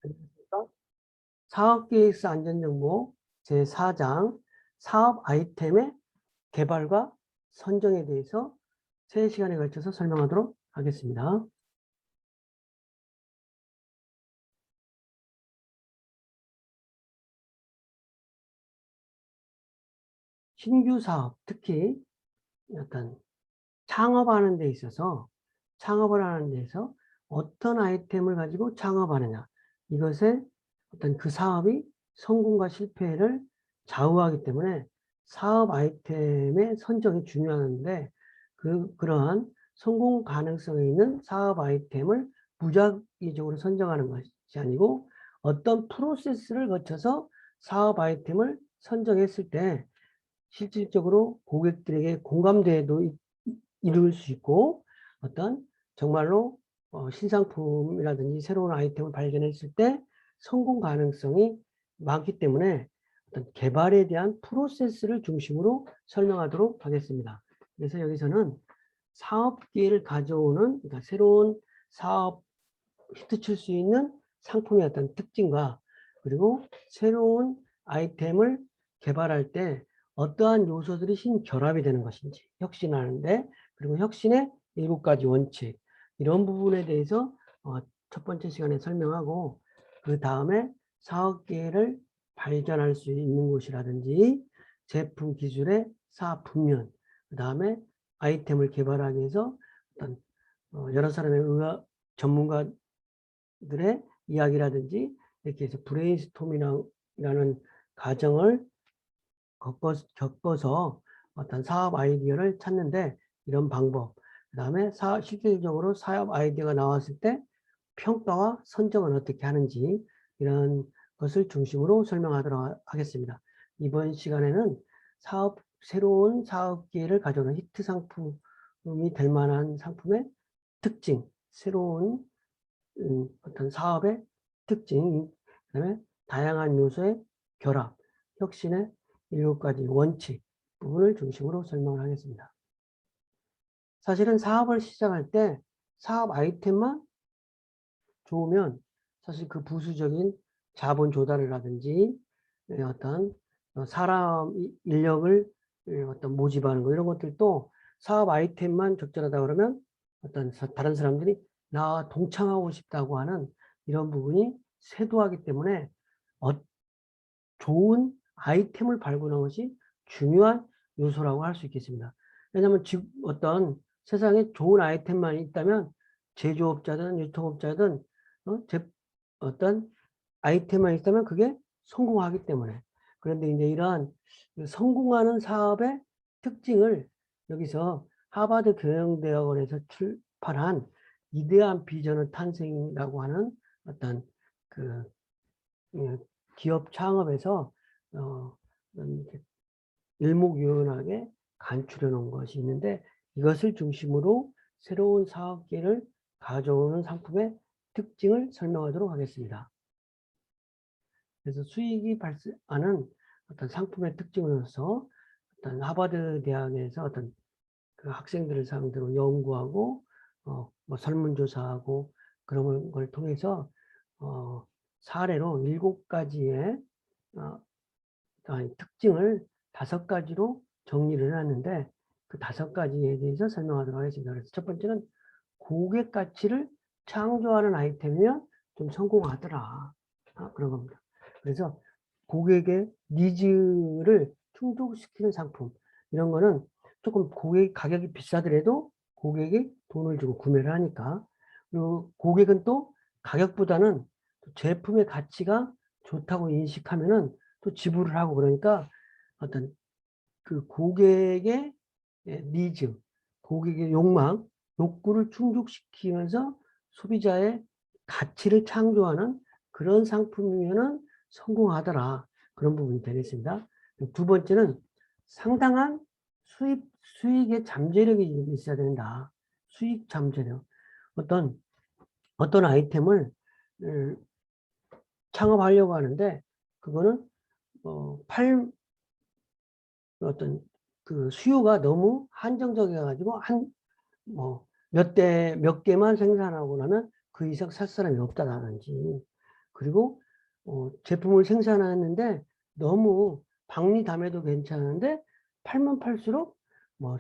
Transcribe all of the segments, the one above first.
안녕하십니까? 사업계획서 안전정보 제4장 사업 아이템의 개발과 선정에 대해서 3시간에 걸쳐서 설명하도록 하겠습니다. 신규 사업, 특히 어떤 창업하는 데 있어서 창업을 하는 데서 어떤 아이템을 가지고 창업하느냐, 이것에 어떤 그 사업이 성공과 실패를 좌우하기 때문에 사업 아이템의 선정이 중요한데 그러한 성공 가능성이 있는 사업 아이템을 무작위적으로 선정하는 것이 아니고 어떤 프로세스를 거쳐서 사업 아이템을 선정했을 때 실질적으로 고객들에게 공감대도 이룰 수 있고 어떤 정말로 신상품이라든지 새로운 아이템을 발견했을 때 성공 가능성이 많기 때문에 어떤 개발에 대한 프로세스를 중심으로 설명하도록 하겠습니다. 그래서 여기서는 사업 기회를 가져오는, 그러니까 새로운 사업 히트칠 수 있는 상품의 어떤 특징과 그리고 새로운 아이템을 개발할 때 어떠한 요소들이 신결합이 되는 것인지 혁신하는데, 그리고 혁신의 7가지 원칙, 이런 부분에 대해서 첫 번째 시간에 설명하고, 그 다음에 사업 기회를 발견할 수 있는 곳이라든지 제품 기술의 사업 분면, 그 다음에 아이템을 개발하기 위해서 어떤 여러 사람의 전문가들의 이야기라든지 이렇게 해서 브레인스토밍이라는 과정을 겪어서 어떤 사업 아이디어를 찾는데, 이런 방법, 그 다음에 실질적으로 사업 아이디어가 나왔을 때 평가와 선정은 어떻게 하는지, 이런 것을 중심으로 설명하도록 하겠습니다. 이번 시간에는 새로운 사업 기회를 가져오는 히트 상품이 될 만한 상품의 특징, 새로운 어떤 사업의 특징, 그다음에 다양한 요소의 결합, 혁신의 7가지 원칙 부분을 중심으로 설명을 하겠습니다. 사실은 사업을 시작할 때 사업 아이템만 좋으면 사실 그 부수적인 자본 조달을 하든지 어떤 사람 인력을 어떤 모집하는 거, 이런 것들도 사업 아이템만 적절하다 그러면 어떤 다른 사람들이 나 동참하고 싶다고 하는 이런 부분이 쇄도하기 때문에 좋은 아이템을 발굴하는 것이 중요한 요소라고 할 수 있겠습니다. 왜냐하면 어떤 세상에 좋은 아이템만 있다면 제조업자든 유통업자든 어떤 아이템만 있다면 그게 성공하기 때문에. 그런데 이제 이러한 성공하는 사업의 특징을 여기서 하버드 경영대학원에서 출판한 이대한 비전의 탄생이라고 하는 어떤 그 기업 창업에서 이렇게 일목요연하게 간추려 놓은 것이 있는데, 이것을 중심으로 새로운 사업계를 가져오는 상품의 특징을 설명하도록 하겠습니다. 그래서 수익이 발생하는 어떤 상품의 특징으로서 어떤 하버드 대학에서 어떤 그 학생들을 상대로 연구하고 뭐 설문조사하고 그런 걸 통해서 사례로 7가지의 특징을 5가지로 정리를 해놨는데, 그 5가지에 대해서 설명하도록 하겠습니다. 그래서 첫 번째는 고객 가치를 창조하는 아이템이면 좀 성공하더라, 그런 겁니다. 그래서 고객의 니즈를 충족시키는 상품, 이런 거는 조금 고객 가격이 비싸더라도 고객이 돈을 주고 구매를 하니까, 그리고 고객은 또 가격보다는 제품의 가치가 좋다고 인식하면은 또 지불을 하고, 그러니까 어떤 그 고객의 니즈, 고객의 욕구를 충족시키면서 소비자의 가치를 창조하는 그런 상품이면은 성공하더라, 그런 부분이 되겠습니다. 두 번째는 상당한 수익의 잠재력이 있어야 된다. 수익 잠재력. 어떤 아이템을 창업하려고 하는데, 그거는 어떤 그 수요가 너무 한정적이어가지고 몇 개만 생산하고 나면 그 이상 살 사람이 없다라든지, 그리고 제품을 생산하는데 너무 박리담해도 괜찮은데 팔면 팔수록 뭐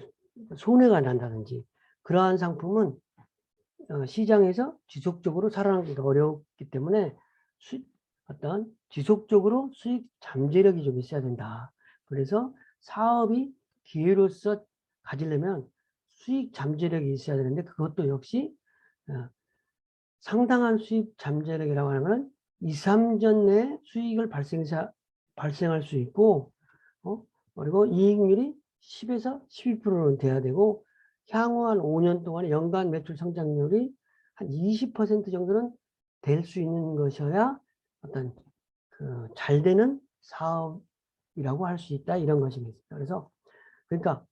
손해가 난다든지 그러한 상품은 시장에서 지속적으로 살아남기가 어렵기 때문에 어떤 지속적으로 수익 잠재력이 좀 있어야 된다. 그래서 사업이 기회로서 가지려면 수익 잠재력이 있어야 되는데 그것도 역시 상당한 수익 잠재력이라고 하는 건 2, 3년 내에 수익을 발생할 수 있고 그리고 이익률이 10에서 12%는 돼야 되고 향후 한 5년 동안에 연간 매출 성장률이 한 20% 정도는 될 수 있는 것이어야 어떤 잘 되는 사업이라고 할 수 있다 이런 것입니다. 그래서 그러니까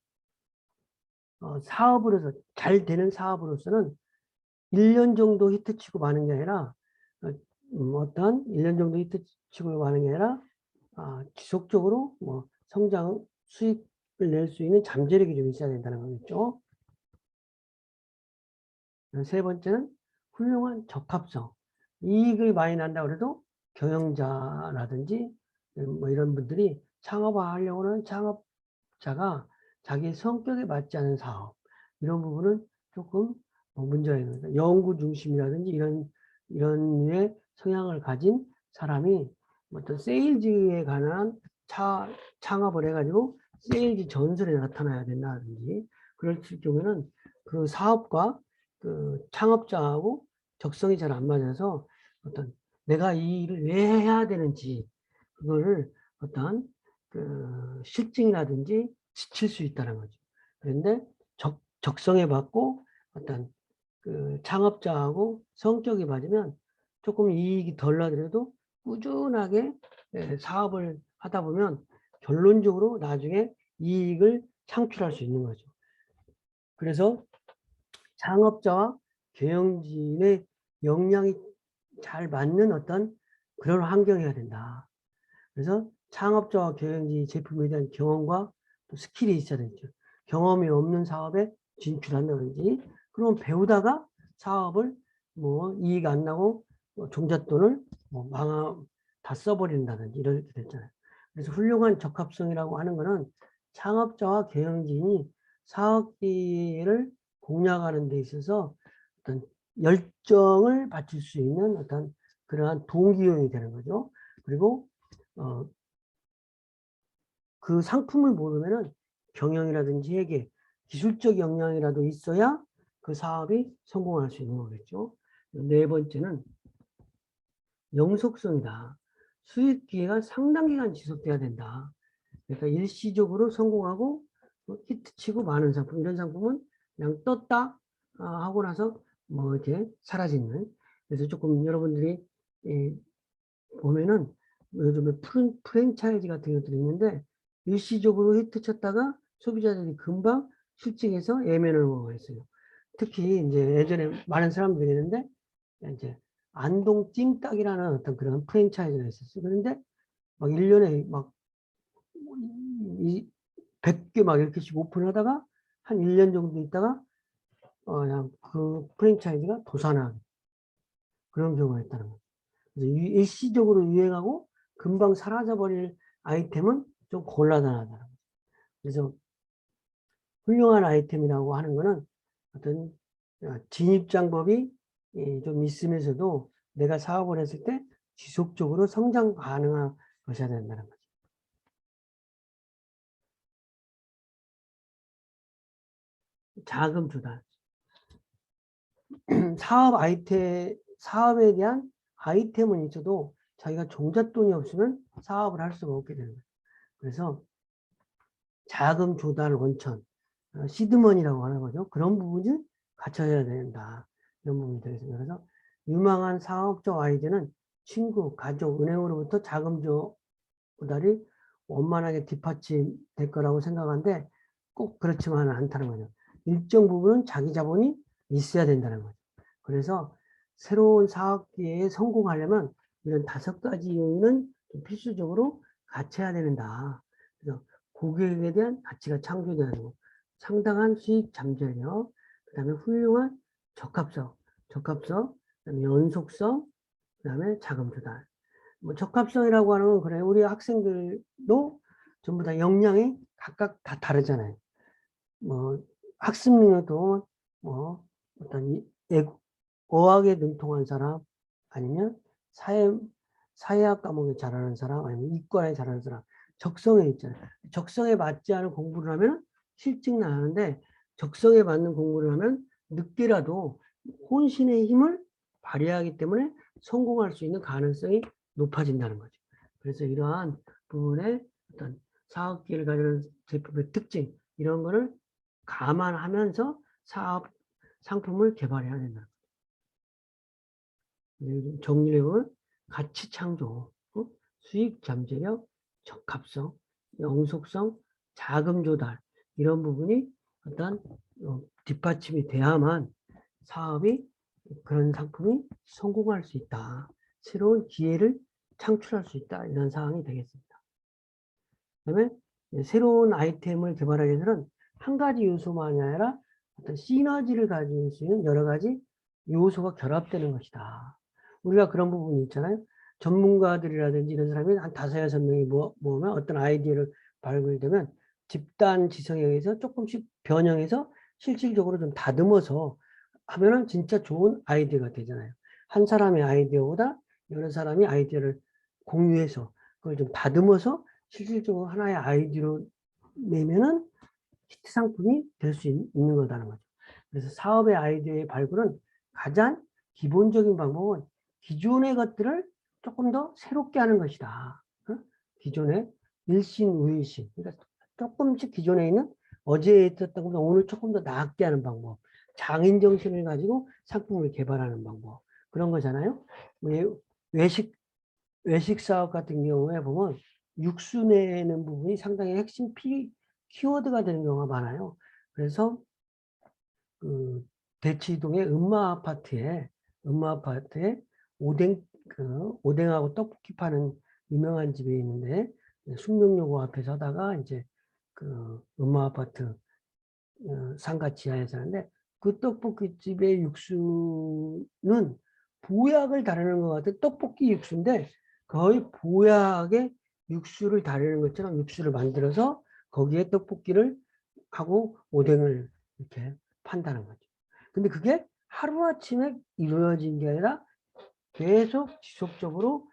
사업으로서 잘 되는 사업으로서는 1년 정도 히트치고 마는 게 아니라 어떤 1년 정도 히트치고 마는 게 아니라 지속적으로 뭐 성장 수익을 낼 수 있는 잠재력이 좀 있어야 된다는 거겠죠. 세 번째는 훌륭한 적합성. 이익을 많이 난다 그래도 경영자라든지 뭐 이런 분들이 창업하려고 하는 창업자가 자기 성격에 맞지 않은 사업 이런 부분은 조금 문제가 있는 거죠. 연구 중심이라든지 이런 류의 성향을 가진 사람이 어떤 세일즈에 관한 창업을 해가지고 세일즈 전설에 나타나야 된다든지 그럴 경우에는 그 사업과 그 창업자하고 적성이 잘 안 맞아서 어떤 내가 이 일을 왜 해야 되는지 그거를 어떤 그 실증이라든지 지칠 수 있다는 거죠. 그런데 적성에 맞고 어떤 그 창업자하고 성격이 맞으면 조금 이익이 덜 나더라도 꾸준하게 사업을 하다 보면 결론적으로 나중에 이익을 창출할 수 있는 거죠. 그래서 창업자와 경영진의 역량이 잘 맞는 어떤 그런 환경이어야 된다. 그래서 창업자와 경영진이 제품에 대한 경험과 또 스킬이 있어야 되죠. 경험이 없는 사업에 진출한다든지 그러면 배우다가 사업을 뭐 이익 안 나고 뭐 종잣돈을 뭐 다 써버린다든지 이렇게 됐잖아요. 그래서 훌륭한 적합성이라고 하는 거는 창업자와 경영진이 사업 기회를 공략하는 데 있어서 어떤 열정을 바칠 수 있는 어떤 그러한 동기요인이 되는 거죠. 그리고 그 상품을 모르면은 경영이라든지 회계, 기술적 역량이라도 있어야 그 사업이 성공할 수 있는 거겠죠. 네 번째는 영속성이다. 수익 기회가 상당 기간 지속돼야 된다. 그러니까 일시적으로 성공하고 히트치고 많은 상품, 이런 상품은 그냥 떴다 하고 나서 뭐 이렇게 사라지는. 그래서 조금 여러분들이 보면은 요즘에 프랜차이즈 같은 것들이 있는데 일시적으로 히트쳤다가 소비자들이 금방 실증해서 예매를 하고 있어요. 특히 이제 예전에 많은 사람들이 있는데 이제 안동 찜닭이라는 어떤 그런 프랜차이즈가 있었어요. 그런데 막 1년에 막 100개 막 이렇게씩 오픈하다가 한 1년 정도 있다가 그냥 그 프랜차이즈가 도산한 그런 경우가 있다는 거죠. 일시적으로 유행하고 금방 사라져버릴 아이템은 좀 곤란하다는 거죠. 그래서 훌륭한 아이템이라고 하는 거는 어떤 진입장법이 좀 있으면서도 내가 사업을 했을 때 지속적으로 성장 가능한 것이어야 된다는 거죠. 자금 조달. 사업에 대한 아이템은 있어도 자기가 종잣돈이 없으면 사업을 할 수가 없게 되는 거예요. 그래서 자금 조달 원천, 시드머니라고 하는 거죠. 그런 부분이 갖춰져야 된다. 이런 부분이 되겠습니다. 그래서 유망한 사업적 아이디어는 친구, 가족, 은행으로부터 자금 조달이 원만하게 뒷받침 될 거라고 생각하는데 꼭 그렇지만은 않다는 거죠. 일정 부분은 자기 자본이 있어야 된다는 거죠. 그래서 새로운 사업 기회에 성공하려면 이런 5가지 요인은 필수적으로 갖춰야 된다. 그래서 고객에 대한 가치가 창조돼야 되고 상당한 수익 잠재력, 그 다음에 훌륭한 적합성, 그다음에 연속성, 그다음에 자금 조달. 뭐 적합성이라고 하는 건 그래. 우리 학생들도 전부 다 역량이 각각 다 다르잖아요. 뭐 학습 능력도 뭐 어떤 어학에 능통한 사람 아니면 사회학 과목에 잘하는 사람 아니면 이과에 잘하는 사람 적성에 있잖아요. 적성에 맞지 않은 공부를 하면 실증 나는데 적성에 맞는 공부를 하면 늦게라도 혼신의 힘을 발휘하기 때문에 성공할 수 있는 가능성이 높아진다는 거죠. 그래서 이러한 부분에 어떤 사업기를 가지는 제품의 특징 이런 거를 감안하면서 사업 상품을 개발해야 된다. 정리해 보면 가치 창조, 수익 잠재력, 적합성, 영속성, 자금 조달 이런 부분이 어떤 뒷받침이 돼야만 사업이 그런 상품이 성공할 수 있다. 새로운 기회를 창출할 수 있다. 이런 상황이 되겠습니다. 그다음에 새로운 아이템을 개발하기 위해서는 한 가지 요소만이 아니라 어떤 시너지를 가질 수 있는 여러 가지 요소가 결합되는 것이다. 우리가 그런 부분이 있잖아요. 전문가들이라든지 이런 사람이 한 5-6명이 모으면 어떤 아이디어를 발굴되면 집단 지성에 의해서 조금씩 변형해서 실질적으로 좀 다듬어서 하면은 진짜 좋은 아이디어가 되잖아요. 한 사람의 아이디어보다 여러 사람이 아이디어를 공유해서 그걸 좀 다듬어서 실질적으로 하나의 아이디어로 내면은 히트 상품이 될 수 있는 거다는 거죠. 그래서 사업의 아이디어의 발굴은 가장 기본적인 방법은 기존의 것들을 조금 더 새롭게 하는 것이다. 기존의 일신우일신. 그러니까 조금씩 기존에 있는 어제 있었던 것보다 오늘 조금 더 낫게 하는 방법. 장인 정신을 가지고 상품을 개발하는 방법. 그런 거잖아요. 외식 사업 같은 경우에 보면 육수 내는 부분이 상당히 핵심 키워드가 되는 경우가 많아요. 그래서 그 대치동의 음마 아파트에 오뎅하고 떡볶이 파는 유명한 집이 있는데 숙명여고 앞에서 하다가 이제 그 음마 아파트 상가 지하에 사는데 그 떡볶이 집의 육수는 보약을 다루는 것 같아. 떡볶이 육수인데 거의 보약의 육수를 다루는 것처럼 육수를 만들어서 거기에 떡볶이를 하고 오뎅을 이렇게 판다는 거죠. 근데 그게 하루아침에 이루어진 게 아니라 계속 지속적으로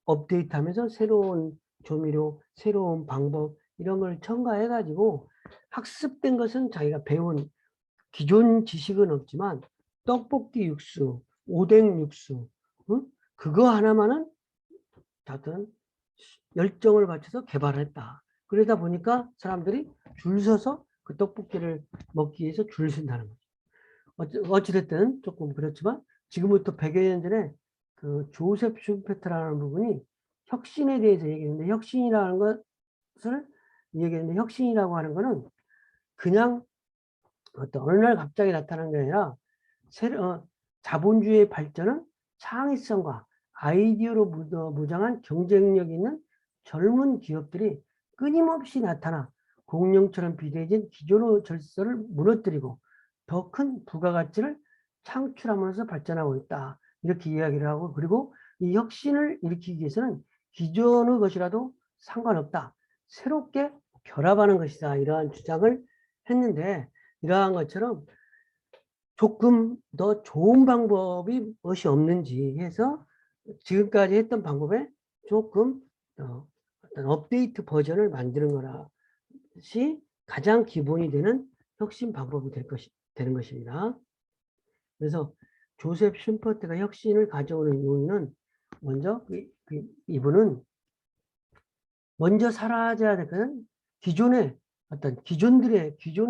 업데이트하면서 새로운 조미료, 새로운 방법 이런 걸 첨가해가지고 학습된 것은 자기가 배운 기존 지식은 없지만 떡볶이 육수, 오뎅 육수, 응? 그거 하나만은 다들 열정을 바쳐서 개발했다. 그러다 보니까 사람들이 줄 서서 그 떡볶이를 먹기 위해서 줄 선다는 거죠. 어찌됐든 조금 그렇지만 지금부터 100여 년 전에 그 조셉 슈페트라는 부분이 혁신에 대해서 얘기했는데 혁신이라는 것을 얘기했는데 혁신이라고 하는 거는 그냥 어느 날 갑자기 나타난 게 아니라 자본주의의 발전은 창의성과 아이디어로 무장한 경쟁력 있는 젊은 기업들이 끊임없이 나타나 공룡처럼 비대해진 기존의 질서를 무너뜨리고 더 큰 부가가치를 창출하면서 발전하고 있다. 이렇게 이야기를 하고 그리고 이 혁신을 일으키기 위해서는 기존의 것이라도 상관없다. 새롭게 결합하는 것이다. 이러한 주장을 했는데 이러한 것처럼 조금 더 좋은 방법이 무엇이 없는지 해서 지금까지 했던 방법에 조금 어떤 업데이트 버전을 만드는 것이 가장 기본이 되는 혁신 방법이 되는 것입니다. 그래서 조셉 쉼퍼트가 혁신을 가져오는 요인은 먼저 이분은 먼저 사라져야 될 것은 기존의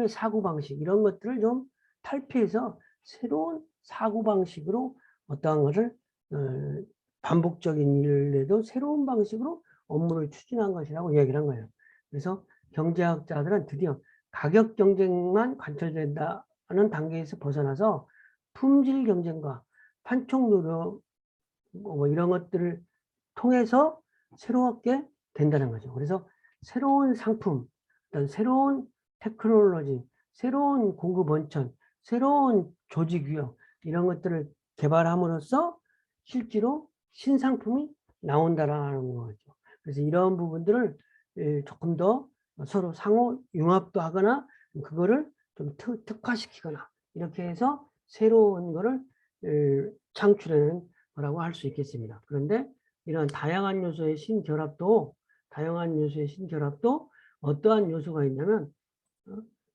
사고방식 이런 것들을 좀 탈피해서 새로운 사고방식으로 어떠한 것을 반복적인 일에도 새로운 방식으로 업무를 추진한 것이라고 이야기를 한 거예요. 그래서 경제학자들은 드디어 가격 경쟁만 관철된다는 단계에서 벗어나서 품질 경쟁과 판촉 노력 뭐 이런 것들을 통해서 새롭게 된다는 거죠. 그래서 새로운 상품, 새로운 테크놀로지, 새로운 공급 원천, 새로운 조직 유형 이런 것들을 개발함으로써 실제로 신상품이 나온다라는 거죠. 그래서 이런 부분들을 조금 더 서로 상호 융합도 하거나 그거를 좀 특화시키거나 이렇게 해서 새로운 거를 창출하는 거라고 할 수 있겠습니다. 그런데 이런 다양한 요소의 신결합도 어떠한 요소가 있냐면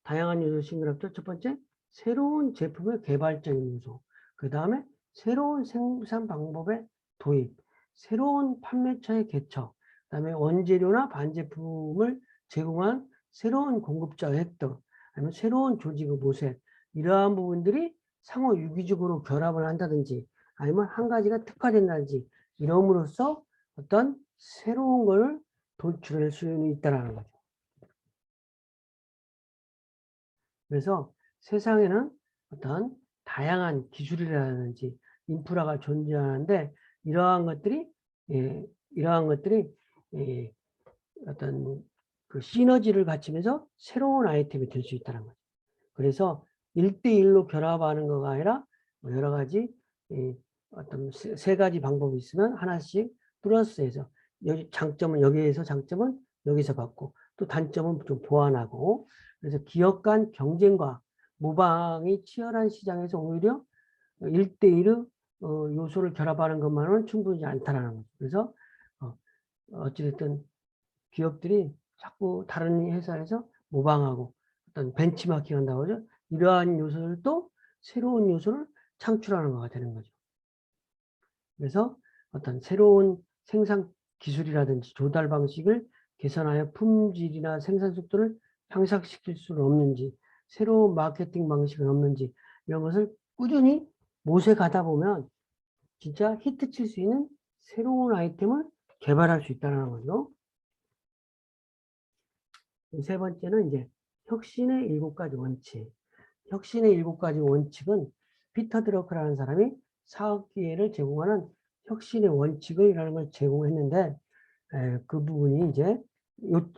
다양한 요소 신결합도 첫 번째 새로운 제품의 개발적인 요소, 그 다음에 새로운 생산 방법의 도입, 새로운 판매처의 개척, 그 다음에 원재료나 반제품을 제공한 새로운 공급자의 획득, 아니면 새로운 조직의 모색, 이러한 부분들이 상호 유기적으로 결합을 한다든지 아니면 한 가지가 특화된다든지 이럼으로써 어떤 새로운 걸 도출할 수 있다는 거죠. 그래서 세상에는 어떤 다양한 기술이라든지 인프라가 존재하는데 이러한 것들이 어떤 그 시너지를 갖추면서 새로운 아이템이 될 수 있다는 거죠. 그래서 1대1로 결합하는 거가 아니라 여러 가지 어떤 세 가지 방법이 있으면 하나씩 플러스해서 장점은 여기서 받고 또 단점은 좀 보완하고 그래서 기업 간 경쟁과 모방이 치열한 시장에서 오히려 1대1의 요소를 결합하는 것만은 충분히 않다라는 거죠. 그래서 어찌됐든 기업들이 자꾸 다른 회사에서 모방하고 어떤 벤치마킹 한다고 하죠. 이러한 요소들도 새로운 요소를 창출하는 거가 되는 거죠. 그래서 어떤 새로운 생산 기술이라든지 조달 방식을 개선하여 품질이나 생산 속도를 향상시킬 수는 없는지, 새로운 마케팅 방식은 없는지 이런 것을 꾸준히 모색하다 보면 진짜 히트 칠 수 있는 새로운 아이템을 개발할 수 있다는 거죠. 세 번째는 이제 혁신의 7가지 원칙. 혁신의 7가지 원칙은 피터 드러크라는 사람이 사업 기회를 제공하는 혁신의 원칙이라는 걸 제공했는데 그 부분이 이제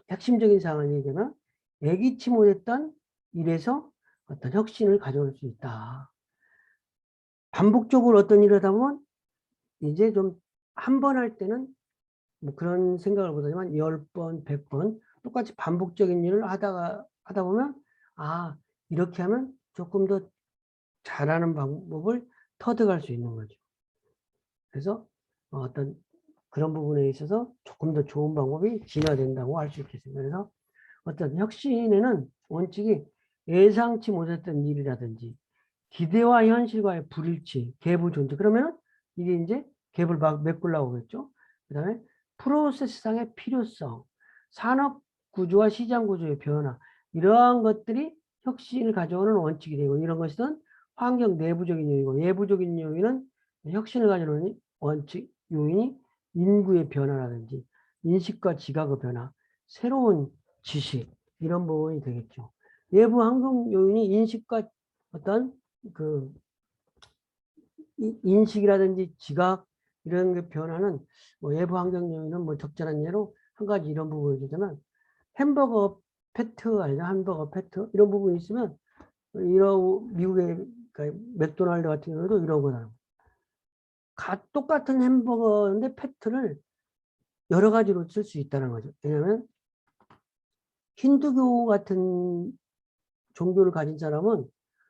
핵심적인 사항을 얘기하면 예기치 못했던 일에서 어떤 혁신을 가져올 수 있다. 반복적으로 어떤 일을 하다 보면 이제 좀 한 번 할 때는 뭐 그런 생각을 못하지만 10번, 100번 똑같이 반복적인 일을 하다 보면 아 이렇게 하면 조금 더 잘하는 방법을 터득할 수 있는 거죠. 그래서 어떤 그런 부분에 있어서 조금 더 좋은 방법이 진화된다고 할 수 있겠습니다. 그래서 어떤 혁신에는 원칙이 예상치 못했던 일이라든지 기대와 현실과의 불일치, 갭의 존재. 그러면 이게 이제 갭을 막 메꾸려고 그랬죠. 그 다음에 프로세스상의 필요성, 산업 구조와 시장 구조의 변화, 이러한 것들이 혁신을 가져오는 원칙이 되고 이런 것은 환경 내부적인 요인이고 외부적인 요인은 혁신을 가져오는 원칙 요인이 인구의 변화라든지 인식과 지각의 변화, 새로운 지식 이런 부분이 되겠죠. 외부 환경 요인이 인식과 어떤 그 인식이라든지 지각 이런 게 변화는 뭐 외부 환경 요인은 뭐 적절한 예로 한 가지 이런 부분이 되지만 햄버거 패트 아니냐 햄버거 패트 이런 부분이 있으면 이런 미국의 그러니까 맥도날드 같은 경우도 이런 거잖아요. 똑같은 햄버거인데 패트를 여러 가지로 쓸 수 있다는 거죠. 왜냐하면 힌두교 같은 종교를 가진 사람은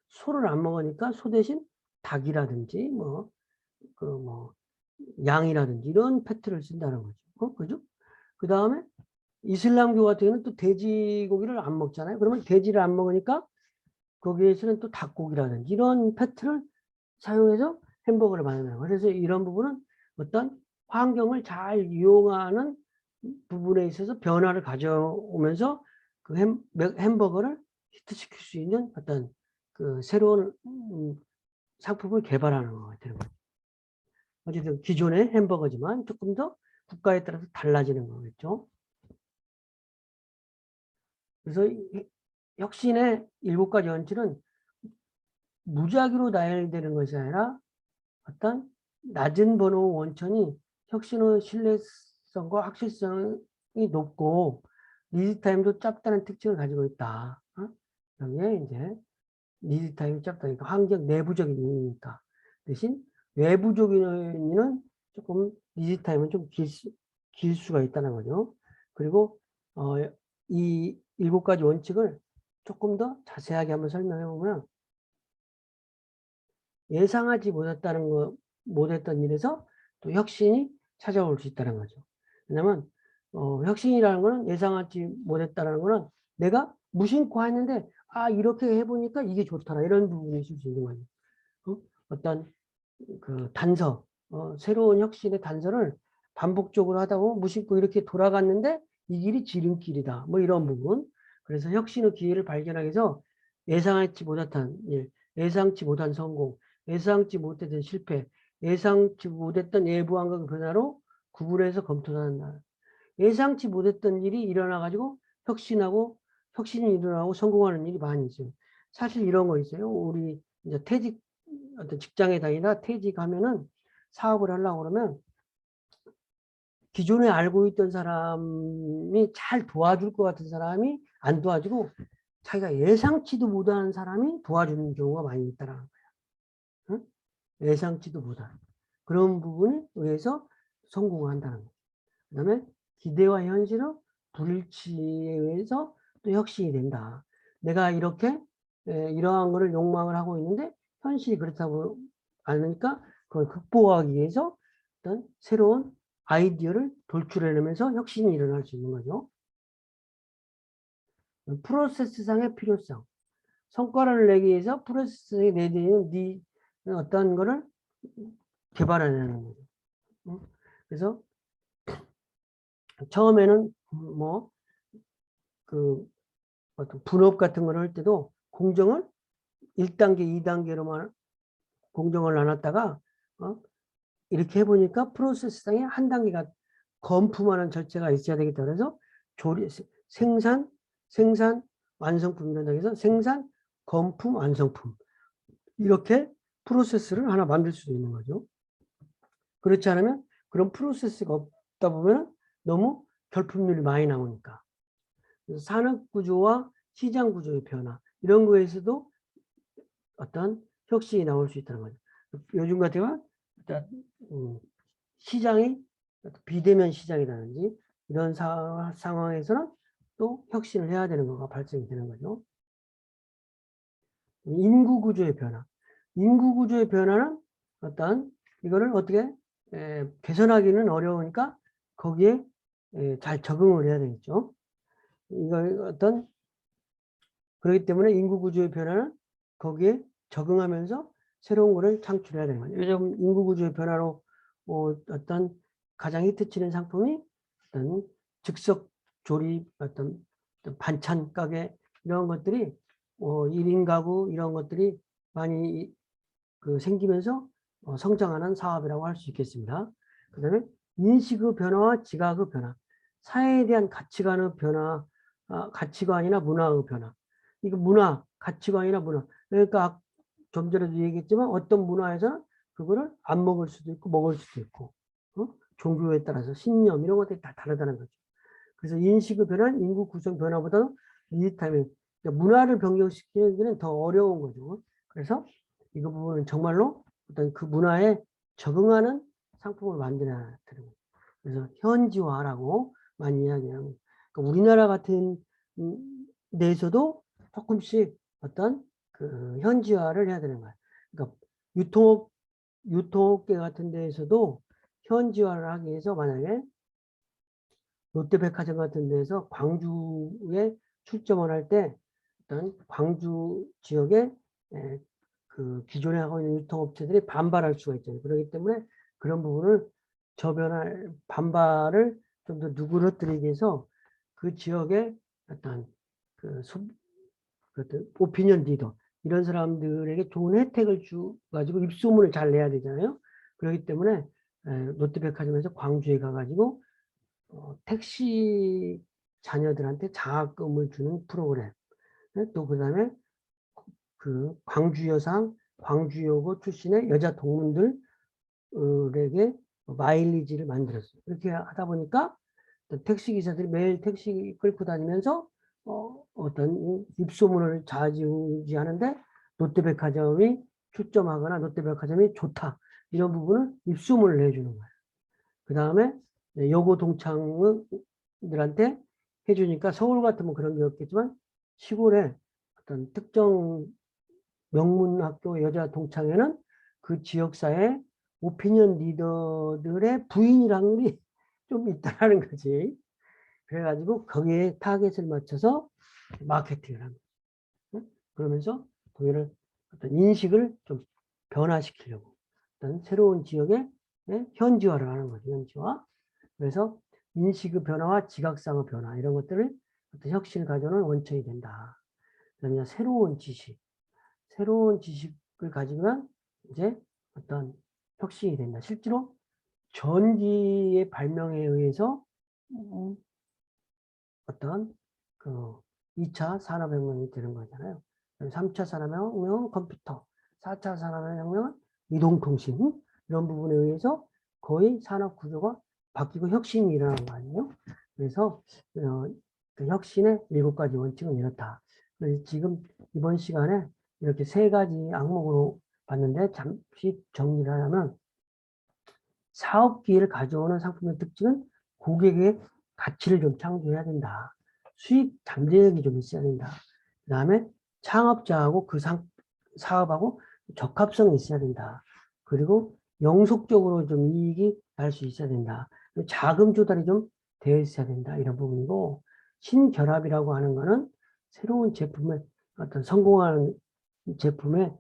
소를 안 먹으니까 소 대신 닭이라든지 양이라든지 이런 패트를 쓴다는 거죠. 그죠? 그 다음에 이슬람교 같은 경우는 또 돼지고기를 안 먹잖아요. 그러면 돼지를 안 먹으니까 거기에서는 또 닭고기라든지 이런 패트를 사용해서 햄버거를 만드는 거예요. 그래서 이런 부분은 어떤 환경을 잘 이용하는 부분에 있어서 변화를 가져오면서 그 햄버거를 히트시킬 수 있는 어떤 그 새로운 상품을 개발하는 것 같아요. 어쨌든 기존의 햄버거지만 조금 더 국가에 따라서 달라지는 거겠죠. 그래서 혁신의 7가지 원칙은 무작위로 나열되는 것이 아니라 어떤 낮은 번호 원천이 혁신의 신뢰성과 확실성이 높고 리드 타임도 짧다는 특징을 가지고 있다. 여기에 이제 리드 타임이 짧다니까 환경 내부적인 요인이니까 대신 외부적인 요인은 조금 리즈 타임은 좀 길 수가 있다는 거죠. 그리고 이 7가지 원칙을 조금 더 자세하게 한번 설명해 보면 예상하지 못했던 일에서 또 혁신이 찾아올 수 있다는 거죠. 왜냐면 혁신이라는 거는 예상하지 못했다는 거는 내가 무심코 했는데 이렇게 해보니까 이게 좋더라 이런 부분이 있을 수 있는 거죠. 어떤 그 단서, 새로운 혁신의 단서를 반복적으로 하다 보면 무심코 이렇게 돌아갔는데 이 길이 지름길이다. 뭐 이런 부분. 그래서 혁신의 기회를 발견하기 위해서 예상하지 못한 일, 예상치 못한 성공, 예상치 못했던 실패, 예상치 못했던 예부함과 변화로 구분해서 검토한다. 예상치 못했던 일이 일어나가지고 혁신이 일어나고 성공하는 일이 많이 있어요. 사실 이런 거 있어요. 우리 이제 어떤 직장에 다니다 퇴직하면은 사업을 하려고 그러면 기존에 알고 있던 사람이 잘 도와줄 것 같은 사람이 안 도와주고 자기가 예상치도 못한 사람이 도와주는 경우가 많이 있다라는 거야. 응? 예상치도 못한 그런 부분에 의해서 성공한다는 거야. 그 다음에 기대와 현실은 불일치에 의해서 또 혁신이 된다. 내가 이러한 거를 욕망을 하고 있는데 현실이 그렇다고 않으니까 그걸 극복하기 위해서 어떤 새로운 아이디어를 돌출해내면서 혁신이 일어날 수 있는 거죠. 프로세스상의 필요성. 성과를 내기 위해서 프로세스에 내리는 어떤 거를 개발해내는 거죠. 그래서 처음에는 어떤 분업 같은 걸 할 때도 공정을 1단계, 2단계로만 공정을 나눴다가 이렇게 해보니까 프로세스상에 한 단계가 검품하는 절차가 있어야 되겠다. 그래서 생산, 완성품 이런 단계에서 생산, 검품, 완성품 이렇게 프로세스를 하나 만들 수도 있는 거죠. 그렇지 않으면 그런 프로세스가 없다 보면 너무 결품률이 많이 나오니까. 산업구조와 시장구조의 변화 이런 거에서도 어떤 혁신이 나올 수 있다는 거죠. 요즘 같으면 시장이 비대면 시장이라든지 이런 상황에서는 또 혁신을 해야 되는 거가 발생이 되는 거죠. 인구구조의 변화. 인구구조의 변화는 이거를 어떻게 개선하기는 어려우니까 거기에 잘 적응을 해야 되겠죠. 이걸 그렇기 때문에 인구구조의 변화는 거기에 적응하면서 새로운 거를 창출해야 되는 거죠. 요즘 인구구조의 변화로 가장 히트치는 상품이 즉석 조립, 반찬 가게 이런 것들이 1인 가구 이런 것들이 많이 생기면서 성장하는 사업이라고 할 수 있겠습니다. 그 다음에 인식의 변화와 지각의 변화, 사회에 대한 가치관이나 문화의 변화. 이거 가치관이나 문화. 그러니까 좀 전에도 얘기했지만 어떤 문화에서는 그거를 안 먹을 수도 있고 먹을 수도 있고 종교에 따라서 신념 이런 것들이 다 다르다는 거죠. 그래서 인식의 변화는 인구 구성 변화보다는 리타임에 문화를 변경시키기는 더 어려운 거죠. 그래서 이 부분은 정말로 어떤 그 문화에 적응하는 상품을 만들어야 되는 거예요. 그래서 현지화라고 많이 이야기하는 그러니까 우리나라 같은 데에서도 조금씩 어떤 그 현지화를 해야 되는 거예요. 그러니까 유통업계 같은 데에서도 현지화를 하기 위해서 만약에 롯데백화점 같은 데서 광주에 출점을 할 때 어떤 광주 지역에 그 기존에 하고 있는 유통업체들이 반발할 수가 있잖아요. 그렇기 때문에 그런 부분을 반발을 좀 더 누그러뜨리기 위해서 그 지역에 어떤 오피니언 리더 이런 사람들에게 좋은 혜택을 가지고 입소문을 잘 내야 되잖아요. 그렇기 때문에 롯데백화점에서 광주에 가가지고 택시 자녀들한테 장학금을 주는 프로그램. 또 그다음에 그 광주여고 출신의 여자 동문들에게 마일리지를 만들었어요. 이렇게 하다 보니까 택시 기사들이 매일 택시 끌고 다니면서 어떤 입소문을 좌지우지하는데 롯데백화점이 출점하거나 롯데백화점이 좋다 이런 부분을 입소문을 내주는 거예요. 그 다음에 여고 동창들한테 해주니까 서울 같으면 그런 게 없겠지만 시골에 어떤 특정 명문학교 여자 동창회는 그 지역사회 오피니언 리더들의 부인이라는 게 좀 있다는 거지. 그래가지고 거기에 타겟을 맞춰서 마케팅을 합니다. 그러면서 거기를 어떤 인식을 좀 변화시키려고 어떤 새로운 지역에 현지화를 하는 거죠. 현지화. 그래서 인식의 변화와 지각상의 변화 이런 것들을 어떤 혁신을 가져오는 원천이 된다. 그러면 새로운 지식을 가지면 이제 어떤 혁신이 된다. 실제로 전기의 발명에 의해서 어떤 그 2차 산업혁명이 되는 거잖아요. 3차 산업혁명은 컴퓨터, 4차 산업혁명은 이동통신 이런 부분에 의해서 거의 산업 구조가 바뀌고 혁신이 일어난 거 아니에요? 그래서 그 혁신의 7가지 원칙은 이렇다. 그래서 지금 이번 시간에 이렇게 3가지 항목으로 봤는데 잠시 정리를 하자면 사업 기회를 가져오는 상품의 특징은 고객의 가치를 좀 창조해야 된다. 수익 잠재력이 좀 있어야 된다. 그 다음에 창업자하고 그 사업하고 적합성이 있어야 된다. 그리고 영속적으로 좀 이익이 날 수 있어야 된다. 자금 조달이 좀 되어 있어야 된다. 이런 부분이고 신결합이라고 하는 거는 새로운 제품의 어떤 성공하는 제품의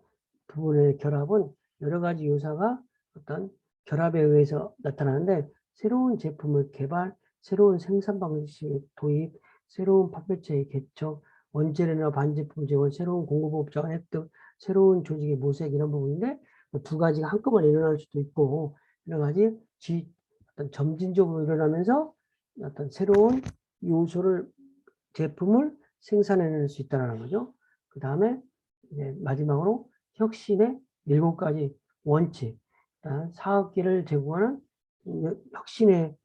부분의 결합은 여러 가지 요소가 어떤 결합에 의해서 나타나는데 새로운 제품을 개발, 새로운 생산 방식의 도입, 새로운 판매체의 개척, 원재료나 반제품 제공, 새로운 공급업자 획득, 새로운 조직의 모색 이런 부분인데 2가지가 한꺼번에 일어날 수도 있고 여러 가지 어떤 점진적으로 일어나면서 어떤 새로운 요소를 제품을 생산해낼 수 있다는 거죠. 그 다음에 마지막으로 혁신의 7가지 원칙, 사업기를 제공하는 혁신의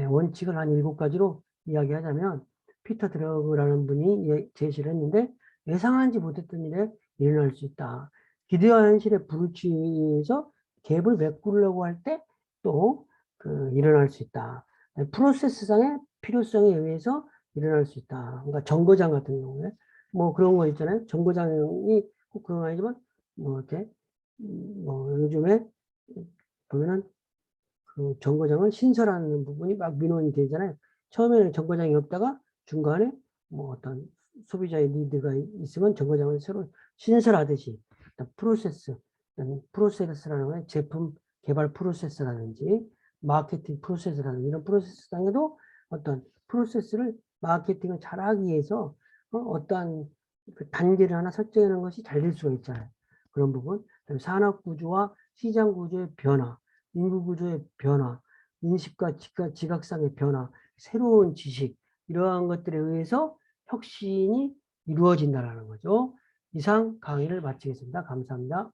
원칙을 한 7가지로 이야기하자면 피터 드러그라는 분이 제시를 했는데 예상하지 못했던 일에 일어날 수 있다. 기대와 현실의 불일치에서 갭을 메꾸려고 할 때 또 일어날 수 있다. 프로세스상의 필요성에 의해서 일어날 수 있다. 그러니까 정거장 같은 경우에 뭐 그런 거 있잖아요. 정거장이 꼭 그런 거 아니지만 뭐 이렇게 뭐 요즘에 보면은 그 정거장은 신설하는 부분이 막 민원이 되잖아요. 처음에는 정거장이 없다가 중간에 뭐 어떤 소비자의 니드가 있으면 정거장을 새로 신설하듯이 프로세스라는 거에 제품 개발 프로세스라든지 마케팅 프로세스라든지 이런 프로세스 상에도 어떤 프로세스를 마케팅을 잘하기 위해서 어떠한 그 단계를 하나 설정해 놓은 것이 잘 될 수가 있잖아요. 그런 부분. 산업 구조와 시장 구조의 변화, 인구 구조의 변화, 인식과 지각상의 변화, 새로운 지식, 이러한 것들에 의해서 혁신이 이루어진다는 거죠. 이상 강의를 마치겠습니다. 감사합니다.